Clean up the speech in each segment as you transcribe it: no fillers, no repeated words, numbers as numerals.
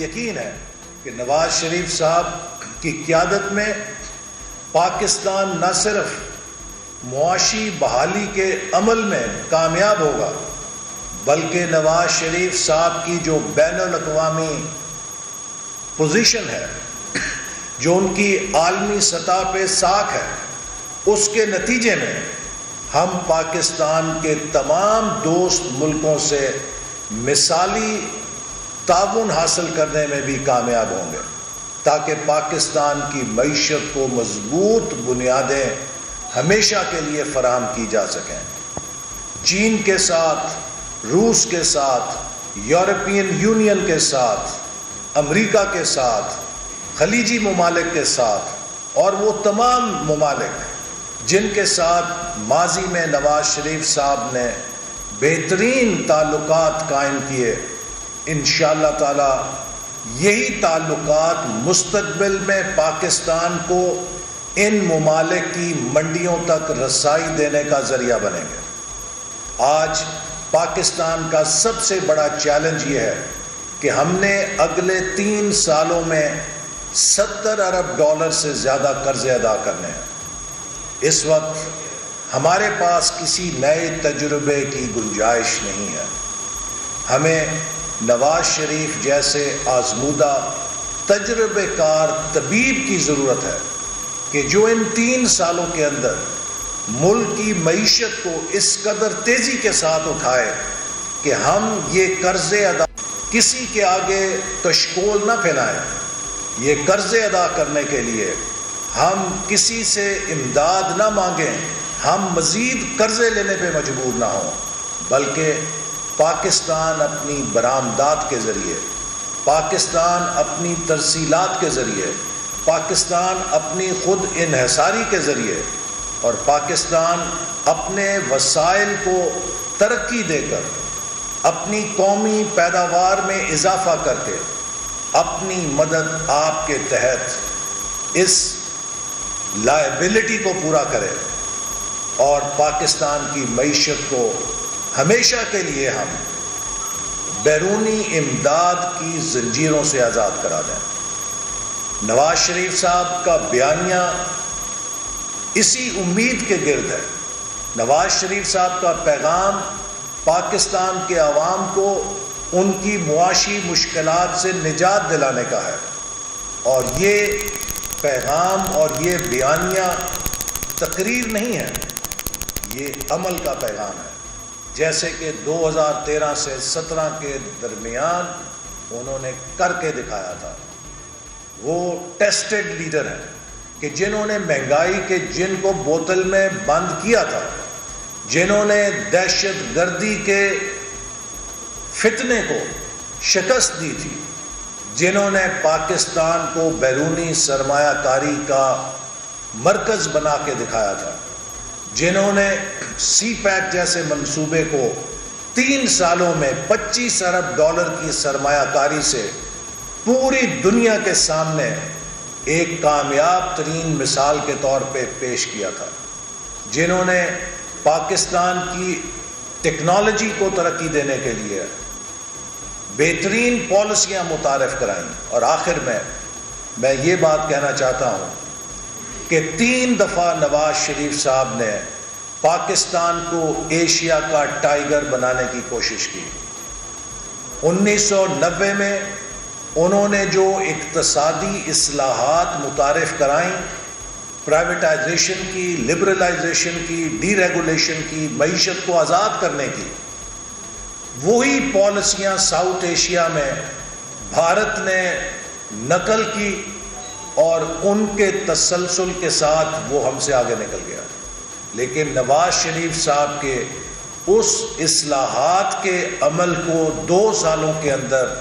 یقین ہے کہ نواز شریف صاحب کی قیادت میں پاکستان نہ صرف معاشی بحالی کے عمل میں کامیاب ہوگا بلکہ نواز شریف صاحب کی جو بین الاقوامی پوزیشن ہے، جو ان کی عالمی سطح پہ ساکھ ہے، اس کے نتیجے میں ہم پاکستان کے تمام دوست ملکوں سے مثالی تعاون حاصل کرنے میں بھی کامیاب ہوں گے تاکہ پاکستان کی معیشت کو مضبوط بنیادیں ہمیشہ کے لیے فراہم کی جا سکیں۔ چین کے ساتھ، روس کے ساتھ، یورپین یونین کے ساتھ، امریکہ کے ساتھ، خلیجی ممالک کے ساتھ اور وہ تمام ممالک جن کے ساتھ ماضی میں نواز شریف صاحب نے بہترین تعلقات قائم کیے، انشاءاللہ تعالی یہی تعلقات مستقبل میں پاکستان کو ان ممالک کی منڈیوں تک رسائی دینے کا ذریعہ بنیں گے۔ آج پاکستان کا سب سے بڑا چیلنج یہ ہے کہ ہم نے اگلے 3 سالوں میں $70 ارب سے زیادہ قرضے ادا کرنے ہیں۔ اس وقت ہمارے پاس کسی نئے تجربے کی گنجائش نہیں ہے۔ ہمیں نواز شریف جیسے آزمودہ تجربے کار طبیب کی ضرورت ہے کہ جو ان 3 سالوں کے اندر ملک کی معیشت کو اس قدر تیزی کے ساتھ اٹھائے کہ ہم یہ قرضے ادا کسی کے آگے کشکول نہ پھیلائیں۔ یہ قرضے ادا کرنے کے لیے ہم کسی سے امداد نہ مانگیں، ہم مزید قرضے لینے پہ مجبور نہ ہوں، بلکہ پاکستان اپنی برآمدات کے ذریعے، پاکستان اپنی ترسیلات کے ذریعے، پاکستان اپنی خود انحصاری کے ذریعے اور پاکستان اپنے وسائل کو ترقی دے کر، اپنی قومی پیداوار میں اضافہ کر کے اپنی مدد آپ کے تحت اس لائبلٹی کو پورا کرے اور پاکستان کی معیشت کو ہمیشہ کے لیے ہم بیرونی امداد کی زنجیروں سے آزاد کرا دیں۔ نواز شریف صاحب کا بیانیہ اسی امید کے گرد ہے۔ نواز شریف صاحب کا پیغام پاکستان کے عوام کو ان کی معاشی مشکلات سے نجات دلانے کا ہے، اور یہ پیغام اور یہ بیانیہ تقریر نہیں ہے، یہ عمل کا پیغام ہے۔ جیسے کہ 2013 سے 17 کے درمیان انہوں نے کر کے دکھایا تھا۔ وہ ٹیسٹڈ لیڈر ہیں کہ جنہوں نے مہنگائی کے جن کو بوتل میں بند کیا تھا، جنہوں نے دہشت گردی کے فتنے کو شکست دی تھی، جنہوں نے پاکستان کو بیرونی سرمایہ کاری کا مرکز بنا کے دکھایا تھا، جنہوں نے سی پیک جیسے منصوبے کو 3 سالوں میں $25 ارب کی سرمایہ کاری سے پوری دنیا کے سامنے ایک کامیاب ترین مثال کے طور پہ پیش کیا تھا، جنہوں نے پاکستان کی ٹیکنالوجی کو ترقی دینے کے لیے بہترین پالیسیاں متعارف کرائیں۔ اور آخر میں یہ بات کہنا چاہتا ہوں کہ 3 دفعہ نواز شریف صاحب نے پاکستان کو ایشیا کا ٹائیگر بنانے کی کوشش کی۔ 1990 میں انہوں نے جو اقتصادی اصلاحات متعارف کرائیں، پرائیویٹائزیشن کی، لبرلائزیشن کی، ڈی ریگولیشن کی، معیشت کو آزاد کرنے کی، وہی پالیسیاں ساؤتھ ایشیا میں بھارت نے نقل کی اور ان کے تسلسل کے ساتھ وہ ہم سے آگے نکل گیا۔ لیکن نواز شریف صاحب کے اس اصلاحات کے عمل کو 2 سالوں کے اندر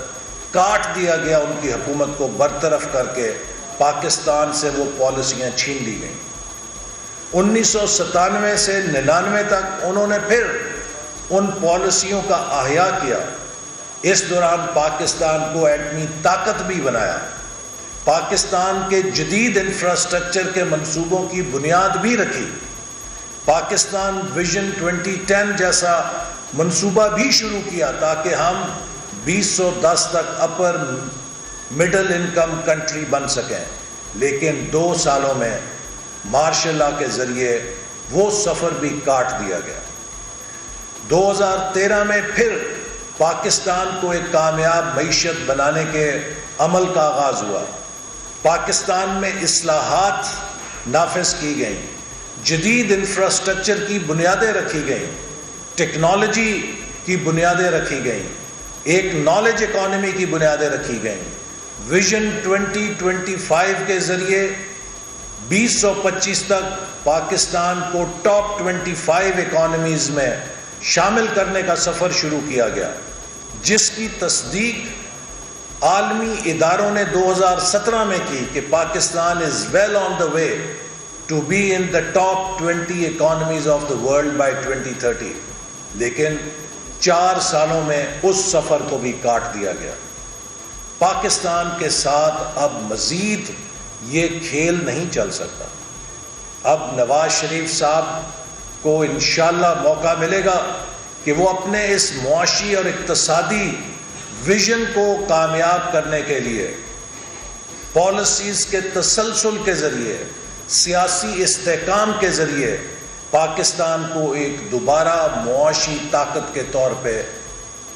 کاٹ دیا گیا، ان کی حکومت کو برطرف کر کے پاکستان سے وہ پالیسیاں چھین لی گئیں۔ 1997 سے 99 تک انہوں نے پھر ان پالیسیوں کا احیاء کیا۔ اس دوران پاکستان کو ایٹمی طاقت بھی بنایا، پاکستان کے جدید انفراسٹرکچر کے منصوبوں کی بنیاد بھی رکھی، پاکستان ویژن 2010 جیسا منصوبہ بھی شروع کیا تاکہ ہم 2010 تک اپر مڈل انکم کنٹری بن سکیں، لیکن 2 سالوں میں مارشل لا کے ذریعے وہ سفر بھی کاٹ دیا گیا۔ 2013 میں پھر پاکستان کو ایک کامیاب معیشت بنانے کے عمل کا آغاز ہوا۔ پاکستان میں اصلاحات نافذ کی گئیں، جدید انفراسٹرکچر کی بنیادیں رکھی گئیں، ٹیکنالوجی کی بنیادیں رکھی گئیں، ایک نالج اکانومی کی بنیادیں رکھی گئیں۔ ویژن 2025 کے ذریعے 2025 تک پاکستان کو ٹاپ 25 اکانومیز میں شامل کرنے کا سفر شروع کیا گیا، جس کی تصدیق عالمی اداروں نے 2017 میں کی کہ Pakistan is well on the way to be in the top 20 economies of the world by 2030، لیکن 4 سالوں میں اس سفر کو بھی کاٹ دیا گیا۔ پاکستان کے ساتھ اب مزید یہ کھیل نہیں چل سکتا۔ اب نواز شریف صاحب کو انشاءاللہ موقع ملے گا کہ وہ اپنے اس معاشی اور اقتصادی ویژن کو کامیاب کرنے کے لیے پالیسیز کے تسلسل کے ذریعے، سیاسی استحکام کے ذریعے پاکستان کو ایک دوبارہ معاشی طاقت کے طور پہ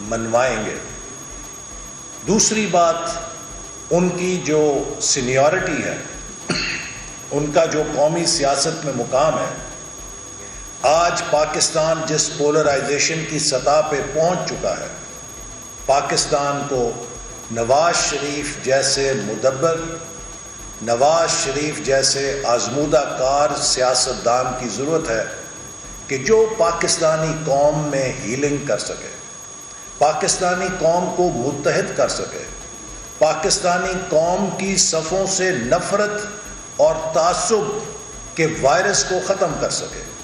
منوائیں گے۔ دوسری بات، ان کی جو سینیورٹی ہے، ان کا جو قومی سیاست میں مقام ہے، آج پاکستان جس پولرائزیشن کی سطح پہ پہنچ چکا ہے، پاکستان کو نواز شریف جیسے مدبر، نواز شریف جیسے آزمودہ کار سیاستدان کی ضرورت ہے کہ جو پاکستانی قوم میں ہیلنگ کر سکے، پاکستانی قوم کو متحد کر سکے، پاکستانی قوم کی صفوں سے نفرت اور تعصب کے وائرس کو ختم کر سکے۔